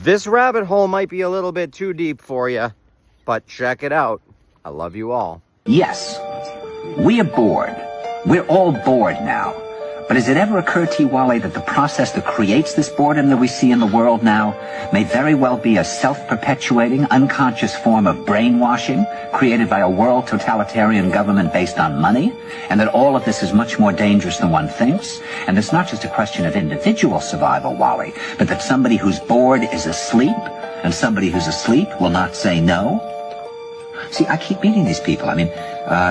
This rabbit hole might be a little bit too deep for you, but check it out. I love you all. Yes, we are bored. We're all bored now. But has it ever occurred to you, Wally, that the process that creates this boredom that we see in the world now may very well be a self-perpetuating, unconscious form of brainwashing created by a world totalitarian government based on money, and that all of this is much more dangerous than one thinks, and it's not just a question of individual survival, Wally, but that somebody who's bored is asleep, and somebody who's asleep will not say no? See, I keep meeting these people. I mean,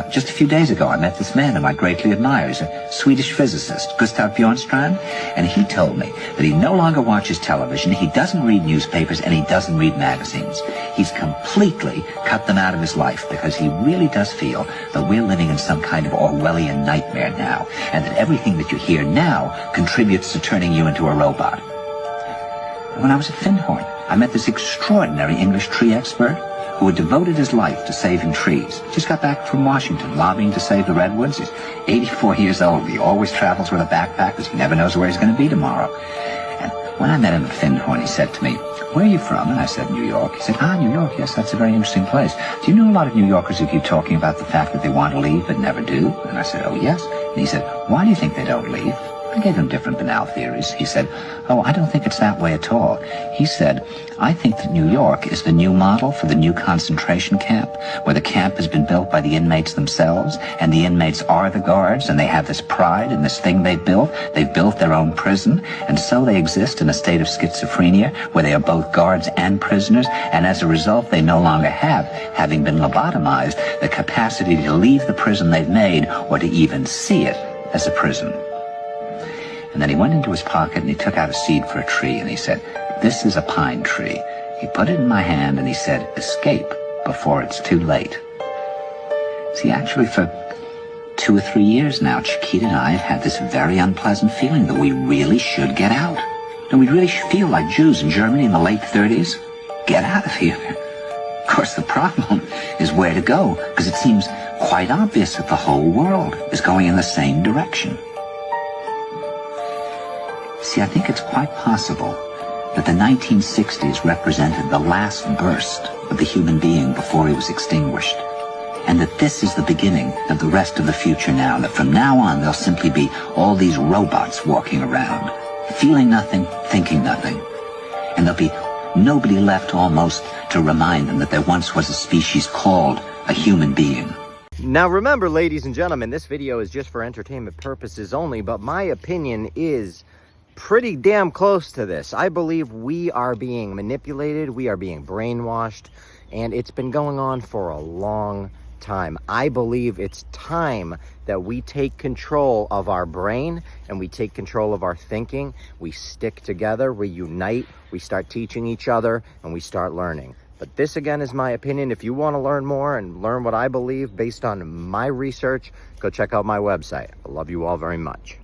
just a few days ago, I met this man whom I greatly admire. He's a Swedish physicist, Gustav Bjornstrand, and he told me that he no longer watches television, he doesn't read newspapers, and he doesn't read magazines. He's completely cut them out of his life because he really does feel that we're living in some kind of Orwellian nightmare now, and that everything that you hear now contributes to turning you into a robot. And when I was at Findhorn, I met this extraordinary English tree expert who had devoted his life to saving trees. Just got back from Washington, lobbying to save the redwoods. He's 84 years old. He always travels with a backpack because he never knows where he's going to be tomorrow. And when I met him at Findhorn, he said to me, "Where are you from?" And I said, "New York." He said, "New York, yes, that's a very interesting place. Do you know a lot of New Yorkers who keep talking about the fact that they want to leave but never do?" And I said, "Oh, yes." And he said, "Why do you think they don't leave?" I gave him different banal theories. He said, "Oh, I don't think it's that way at all." He said, "I think that New York is the new model for the new concentration camp, where the camp has been built by the inmates themselves, and the inmates are the guards, and they have this pride in this thing they've built. They've built their own prison, and so they exist in a state of schizophrenia, where they are both guards and prisoners, and as a result, they no longer have, having been lobotomized, the capacity to leave the prison they've made, or to even see it as a prison." And then he went into his pocket and he took out a seed for a tree and he said, "This is a pine tree." He put it in my hand and he said, "Escape before it's too late." See, actually for 2 or 3 years now, Chiquita and I have had this very unpleasant feeling that we really should get out. And we really feel like Jews in Germany in the late 30s. Get out of here. Of course, the problem is where to go, because it seems quite obvious that the whole world is going in the same direction. See, I think it's quite possible that the 1960s represented the last burst of the human being before he was extinguished, and that this is the beginning of the rest of the future now, and that from now on there'll simply be all these robots walking around, feeling nothing, thinking nothing, and there'll be nobody left almost to remind them that there once was a species called a human being. Now remember, ladies and gentlemen, this video is just for entertainment purposes only, but my opinion is pretty damn close to this. I believe we are being manipulated, we are being brainwashed, and it's been going on for a long time. I believe it's time that we take control of our brain and we take control of our thinking. We stick together, we unite, we start teaching each other, and we start learning. But this, again, is my opinion. If you want to learn more and learn what I believe based on my research, go check out my website. I love you all very much.